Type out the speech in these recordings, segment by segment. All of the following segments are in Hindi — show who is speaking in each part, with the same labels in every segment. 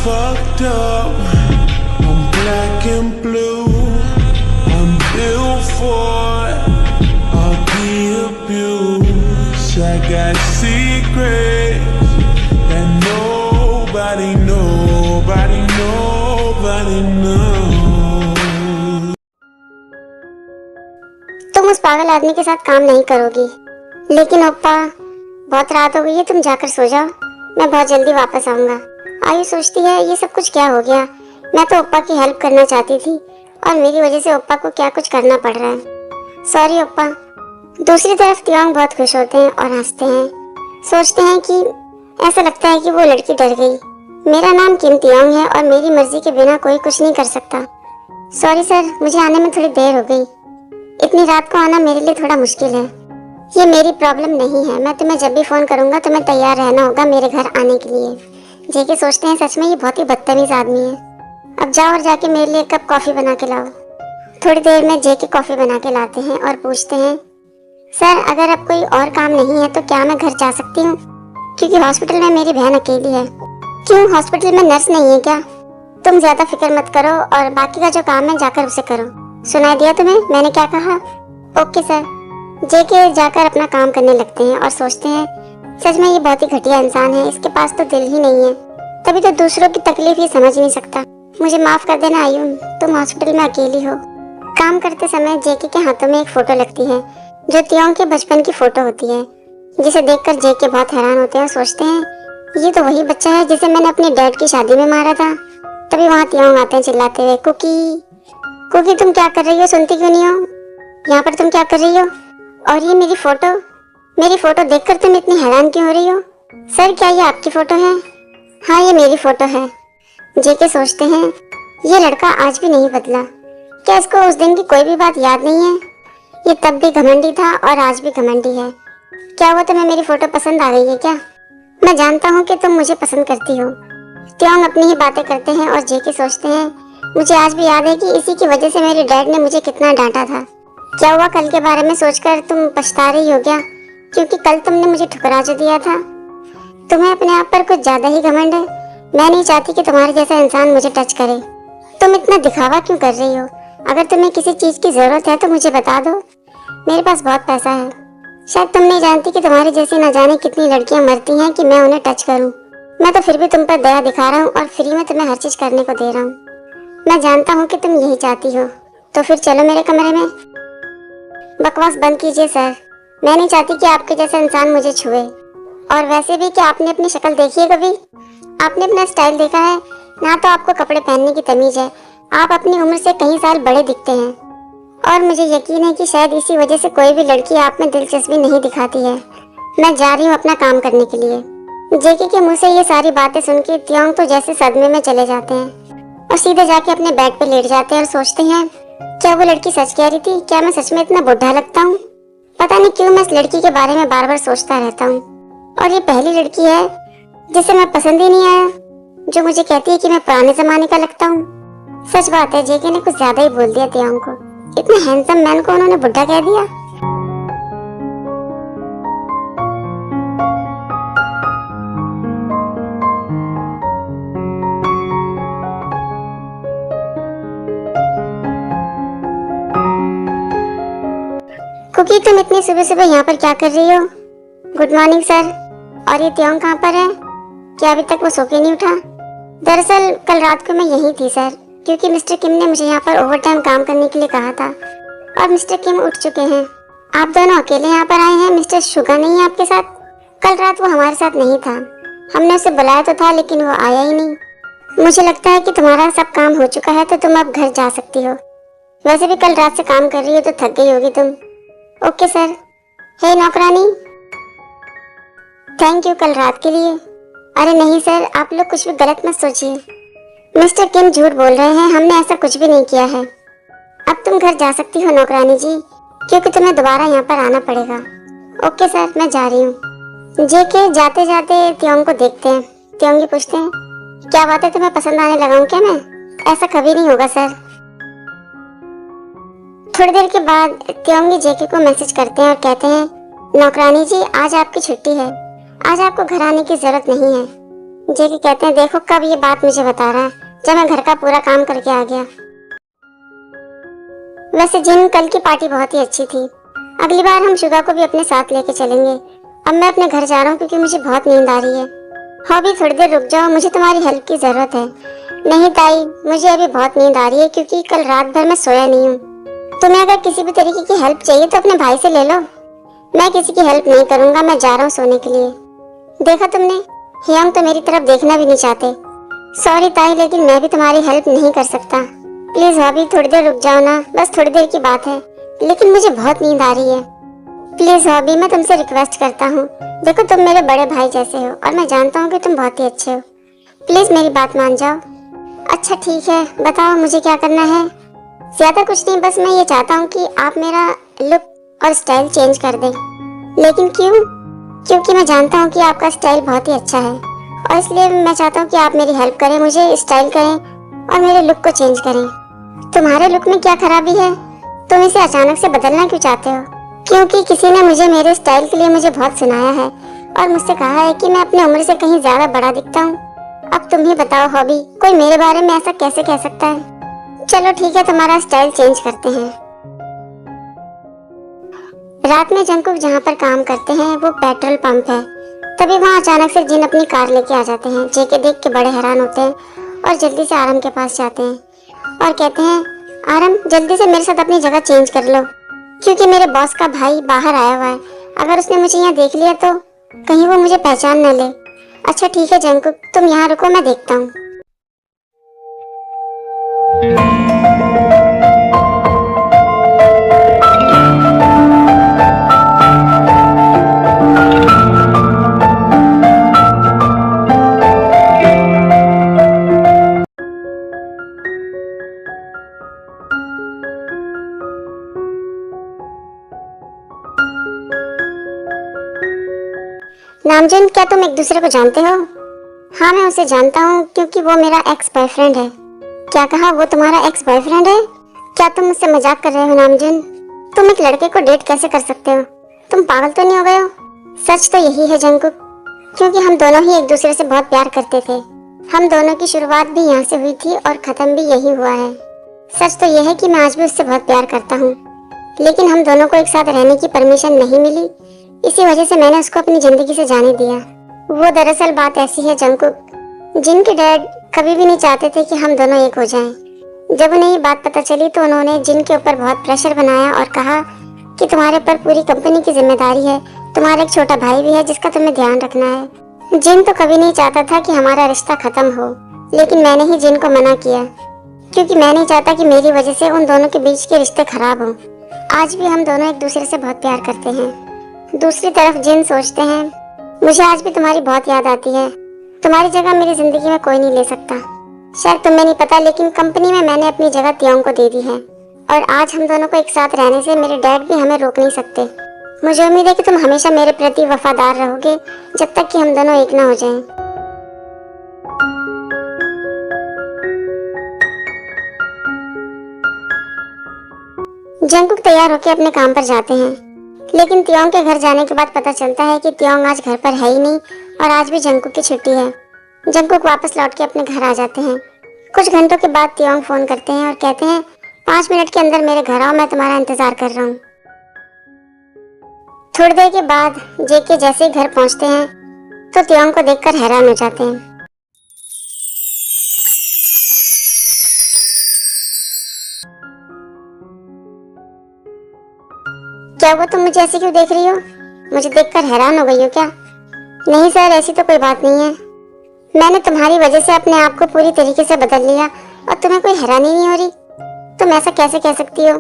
Speaker 1: fucked up. I'm black and blue. I'm built for all the abuse. I got secrets that nobody knows.
Speaker 2: तुम उस पागल आदमी के साथ काम नहीं करोगी। लेकिन ओप्पा, बहुत रात हो गई है, तुम जाकर सो जाओ, मैं बहुत जल्दी वापस आऊंगा। आयु सोचती है ये सब कुछ क्या हो गया। मैं तो ओप्पा की हेल्प करना चाहती थी और मेरी वजह से ओप्पा को क्या कुछ करना पड़ रहा है। सॉरी ओप्पा। दूसरी तरफ तियांग बहुत खुश होते हैं और हंसते हैं। सोचते हैं कि ऐसा लगता है कि वो लड़की डर गई। मेरा नाम किम तियांग है और मेरी मर्जी के बिना कोई कुछ नहीं कर सकता। सॉरी सर, मुझे आने में थोड़ी देर हो गई। इतनी रात को आना मेरे लिए थोड़ा मुश्किल है। ये मेरी प्रॉब्लम नहीं है। मैं तुम्हें जब भी फोन करूंगा तुम्हें तैयार रहना होगा मेरे घर आने के लिए। जेके सोचते हैं सच में ये बहुत ही बदतमीज आदमी है। अब जाओ और जाके मेरे लिए एक कप कॉफी बना के लाओ। थोड़ी देर में जेके कॉफी बना के लाते हैं और पूछते हैं, सर अगर अब कोई और काम नहीं है तो क्या मैं घर जा सकती हूँ? क्योंकि हॉस्पिटल में मेरी बहन अकेली है। क्यों, हॉस्पिटल में नर्स नहीं है क्या? तुम ज्यादा फिक्र मत करो और बाकी का जो काम है जाकर उसे करो। सुनाई दिया तुम्हें मैंने क्या कहा? Okay sir. जेके जाकर अपना काम करने लगते हैं और सोचते हैं सच में ये बहुत ही घटिया इंसान है, इसके पास तो दिल ही नहीं है, तभी तो दूसरों की तकलीफ ही समझ नहीं सकता। मुझे माफ कर देना आयुन, तुम हॉस्पिटल में अकेली हो। काम करते समय जेके के हाथों में एक फोटो लगती है जो तियांग के बचपन की फोटो होती है, जिसे देखकर जेके बहुत हैरान होते हैं और सोचते हैं ये तो वही बच्चा है जिसे मैंने अपने डैड की शादी में मारा था। तभी वहाँ तियांग आते हैं चिल्लाते हुए, कुकी कुकी तुम क्या कर रही हो, सुनती क्यों नहीं हो? यहाँ पर तुम क्या कर रही हो? और ये मेरी फोटो देखकर तुम इतनी हैरान क्यों हो रही हो? सर क्या ये आपकी फोटो है? हाँ ये मेरी फोटो है। जेके सोचते हैं ये लड़का आज भी नहीं बदला। क्या इसको उस दिन की कोई भी बात याद नहीं है? ये तब भी घमंडी था और आज भी घमंडी है। क्या हुआ, तुम्हें मेरी फोटो पसंद आ गई है क्या? मैं जानता हूँ कि तुम मुझे पसंद करती हो। तियांग अपनी ही बातें करते हैं और जेके सोचते हैं मुझे आज भी याद है कि इसी की वजह से मेरे डैड ने मुझे कितना डांटा था। क्या हुआ, कल के बारे में सोचकर तुम पछता रही हो क्या? क्योंकि कल तुमने मुझे ठुकरा जो दिया था। तुम्हें अपने आप पर कुछ ज्यादा ही घमंड है। मैं नहीं चाहती कि तुम्हारे जैसा इंसान मुझे टच करे। तुम इतना दिखावा क्यों कर रही हो? अगर तुम्हें किसी चीज की जरूरत है तो मुझे बता दो, मेरे पास बहुत पैसा है। शायद तुम नहीं जानती कि तुम्हारी जैसी न जाने कितनी लड़कियां मरती हैं कि मैं उन्हें टच करूं। मैं तो फिर भी तुम पर दया दिखा रहा हूँ और फ्री में तुम्हें हर चीज करने को दे रहा हूँ। मैं जानता हूँ कि तुम यही चाहती हो, तो फिर चलो मेरे कमरे में। बकवास बंद कीजिए सर, मैं नहीं चाहती कि आपके जैसा इंसान मुझे छुए। और वैसे भी क्या आपने अपनी शक्ल देखी है कभी? आपने अपना स्टाइल देखा है? ना तो आपको कपड़े पहनने की तमीज है। आप अपनी उम्र से कई साल बड़े दिखते हैं और मुझे यकीन है कि शायद इसी वजह से कोई भी लड़की आप में दिलचस्पी नहीं दिखाती है। मैं जा रही हूँ अपना काम करने के लिए। जेके के मुंह से ये सारी बातें सुन के तियांग तो जैसे सदमे में चले जाते हैं और सीधे जाके अपने बेड पे लेट जाते हैं और सोचते हैं क्या वो लड़की सच कह रही थी? क्या मैं सच में इतना बुढ़ा लगता हूँ? पता नहीं क्यों मैं इस लड़की के बारे में बार बार सोचता रहता हूँ। और ये पहली लड़की है जिसे मैं पसंद ही नहीं आया, जो मुझे कहती है कि मैं पुराने जमाने का लगता हूँ। सच बात है, जेके ने कुछ ज्यादा ही बोल दिया तियांग को। इतने हैंडसम मैन को उन्होंने बुढ़ा कह दिया। कुकी तुम इतनी सुबह सुबह यहाँ पर क्या कर रही हो? Good morning sir. और ये तियांग कहाँ पर है? क्या अभी तक वो सो के नहीं उठा? दरअसल कल रात को मैं यही थी सर, क्योंकि मिस्टर किम ने मुझे यहाँ पर ओवर टाइम काम करने के लिए कहा था और मिस्टर किम उठ चुके हैं। आप दोनों अकेले यहाँ पर आए हैं? मिस्टर शुगा नहीं है आपके साथ? कल रात वो हमारे साथ नहीं था। हमने उसे बुलाया तो था लेकिन वो आया ही नहीं। मुझे लगता है कि तुम्हारा सब काम हो चुका है तो तुम अब घर जा सकती हो। वैसे भी कल रात से काम कर रही हो तो थक गई होगी तुम। Okay sir. हे नौकरानी, थैंक यू कल रात के लिए। अरे नहीं सर, आप लोग कुछ भी गलत मत सोचिए। मिस्टर किम झूठ बोल रहे हैं, हमने ऐसा कुछ भी नहीं किया है। अब तुम घर जा सकती हो नौकरानी जी, क्योंकि तुम्हें दोबारा यहाँ पर आना पड़ेगा। ओके सर, मैं जा रही हूँ। जेके जाते जाते तियांग को देखते हैं। तियांगी पूछते हैं क्या बात है, तुम्हें पसंद आने लगा हूँ क्या मैं? ऐसा कभी नहीं होगा सर। थोड़ी देर के बाद तियांगी जेके को मैसेज करते हैं और कहते हैं नौकरानी जी आज आपकी छुट्टी है, आज आपको घर आने की जरूरत नहीं है। जेकी कहते हैं देखो कब ये बात मुझे बता रहा है, जब मैं घर का पूरा काम करके आ गया। वैसे जिन कल की पार्टी बहुत ही अच्छी थी। अगली बार हम शुगा को भी अपने साथ लेके चलेंगे। अब मैं अपने घर जा रहा हूँ क्योंकि मुझे बहुत नींद आ रही है। हॉबी थोड़ी देर रुक जाओ, मुझे तुम्हारी हेल्प की जरूरत है। नहीं ताई, मुझे अभी बहुत नींद आ रही है क्योंकि कल रात भर मैं सोया नहीं हूँ। तुम्हें अगर किसी भी तरीके की हेल्प चाहिए तो अपने भाई से ले लो। मैं किसी की हेल्प नहीं करूंगा, मैं जा रहा हूँ सोने के लिए। देखा तुमने, हियांग तो मेरी तरफ देखना भी नहीं चाहते। सॉरी ताई, लेकिन मैं भी तुम्हारी हेल्प नहीं कर सकता। प्लीज हॉबी थोड़ी देर रुक जाओ ना, बस थोड़ी देर की बात है, लेकिन मुझे बहुत नींद आ रही है। प्लीज हॉबी, मैं तुमसे रिक्वेस्ट करता हूँ। देखो तुम मेरे बड़े भाई जैसे हो और मैं जानता हूँ कि तुम बहुत ही अच्छे हो। प्लीज मेरी बात मान जाओ। अच्छा ठीक है, बताओ मुझे क्या करना है। ज्यादा कुछ नहीं, बस मैं ये चाहता हूँ कि आप मेरा लुक और स्टाइल चेंज कर दें। लेकिन क्यों? क्योंकि मैं जानता हूँ कि आपका स्टाइल बहुत ही अच्छा है और इसलिए मैं चाहता हूँ कि आप मेरी हेल्प करें, मुझे स्टाइल करें और मेरे लुक को चेंज करें। तुम्हारे लुक में क्या खराबी है? तुम इसे अचानक से बदलना क्यों चाहते हो? क्योंकि किसी ने मुझे मेरे स्टाइल के लिए मुझे बहुत सुनाया है और मुझसे कहा है कि मैं अपनी उम्र से कहीं ज्यादा बड़ा दिखता हूँ। अब तुम ही बताओ हॉबी, कोई मेरे बारे में ऐसा कैसे कह सकता है? चलो ठीक है, तुम्हारा स्टाइल चेंज करते हैं। रात में जंकुक जहाँ पर काम करते हैं वो पेट्रोल पंप है। तभी वहाँ अचानक से जिन अपनी कार लेके आ जाते हैं। जेके देख के बड़े हैरान होते हैं और जल्दी से आरम के पास जाते हैं और कहते हैं, आरम जल्दी से मेरे साथ अपनी जगह चेंज कर लो क्योंकि मेरे बॉस का भाई बाहर आया हुआ है। अगर उसने मुझे यहाँ देख लिया तो कहीं वो मुझे पहचान न ले। अच्छा ठीक है जंकुक, तुम यहाँ रुको, मैं देखता हूँ। नामजन, क्या तुम एक दूसरे को जानते हो? हाँ मैं उसे जानता हूँ क्योंकि वो मेरा एक्स बॉयफ्रेंड है। क्या कहा, वो तुम्हारा एक्स बॉयफ्रेंड है? क्या तुम मुझसे मजाक कर रहे हो नामजन? तुम एक लड़के को डेट कैसे कर सकते हो? तुम पागल तो नहीं हो गए हो? सच तो यही है जंकुक, क्योंकि हम दोनों ही एक दूसरे से बहुत प्यार करते थे। हम दोनों की शुरुआत भी यहाँ से हुई थी और खत्म भी यही हुआ है। सच तो यह है कि मैं आज भी उससे बहुत प्यार करता हूँ, लेकिन हम दोनों को एक साथ रहने की परमिशन नहीं मिली। इसी वजह से मैंने उसको अपनी जिंदगी से जाने दिया। वो दरअसल बात ऐसी है जंकुक, जिनके डैड कभी भी नहीं चाहते थे कि हम दोनों एक हो जाएं। जब उन्हें ये बात पता चली तो उन्होंने जिन के ऊपर बहुत प्रेशर बनाया और कहा कि तुम्हारे ऊपर पूरी कंपनी की जिम्मेदारी है, तुम्हारा एक छोटा भाई भी है जिसका तुम्हें ध्यान रखना है। जिन तो कभी नहीं चाहता था कि हमारा रिश्ता खत्म हो, लेकिन मैंने ही जिन को मना किया क्योंकि मैं नहीं चाहता कि मेरी वजह से उन दोनों के बीच के रिश्ते खराब हों। आज भी हम दोनों एक दूसरे से बहुत प्यार करते हैं। दूसरी तरफ जिन सोचते हैं, मुझे आज भी तुम्हारी बहुत याद आती है। तुम्हारी जगह मेरी जिंदगी में कोई नहीं ले सकता। शायद तुम्हें नहीं पता, लेकिन कंपनी में मैंने अपनी जगह तियोंग को दे दी है और आज हम दोनों को एक साथ रहने से मेरे डैड भी हमें रोक नहीं सकते। मुझे उम्मीद है कि तुम हमेशा मेरे प्रति वफादार रहोगे जब तक कि हम दोनों एक ना हो जाएं। जंकुक तैयार होकर अपने काम पर जाते हैं, लेकिन तियोंग के घर जाने के बाद पता चलता है कि तियोंग आज घर पर है ही नहीं और आज भी जंकुक की छुट्टी है। जंकुक वापस लौट के अपने घर आ जाते हैं। कुछ घंटों के बाद तियोंग फोन करते हैं और कहते हैं 5 मिनट के अंदर मेरे घर आओ, मैं तुम्हारा इंतजार कर रहा हूँ। थोड़ी देर के बाद जेके जैसे ही घर पहुँचते हैं तो तियोंग को देखकर हैरान हो जाते हैं। क्या हुआ, तुम मुझे ऐसे क्यों देख रही हो? मुझे देखकर हैरान हो गई हो क्या? नहीं सर, ऐसी तो कोई बात नहीं है। मैंने तुम्हारी वजह से अपने आप को पूरी तरीके से बदल लिया और तुम्हें कोई हैरानी नहीं हो रही? तुम ऐसा कैसे कह सकती हो?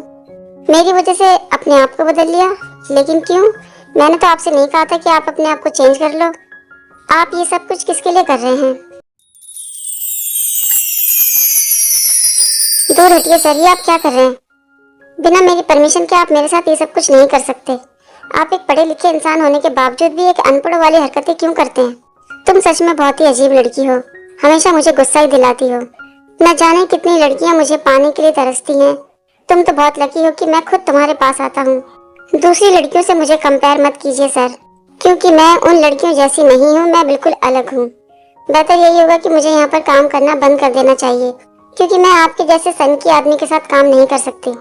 Speaker 2: मेरी वजह से अपने आप को बदल लिया? लेकिन क्यों? मैंने तो आपसे नहीं कहा था कि आप अपने आप को चेंज कर लो। आप ये सब कुछ किसके लिए कर रहे हैं? दूर हटिए सर, ये आप क्या कर रहे हैं? बिना मेरी परमिशन के आप मेरे साथ ये सब कुछ नहीं कर सकते। आप एक पढ़े लिखे इंसान होने के बावजूद भी एक अनपढ़ वाली हरकतें क्यों करते हैं? तुम सच में बहुत ही अजीब लड़की हो, हमेशा मुझे गुस्सा ही दिलाती हो। न जाने कितनी लड़कियां मुझे पाने के लिए तरसती हैं। तुम तो बहुत लकी हो कि मैं खुद तुम्हारे पास आता हूँ। दूसरी लड़कियों से मुझे कंपेयर मत कीजिए सर, क्योंकि मैं उन लड़कियों जैसी नहीं हूँ, मैं बिल्कुल अलग हूँ। बेहतर यही होगा कि मुझे यहाँ पर काम करना बंद कर देना चाहिए, क्योंकि मैं आपके जैसे सन की आदमी के साथ काम नहीं कर सकती।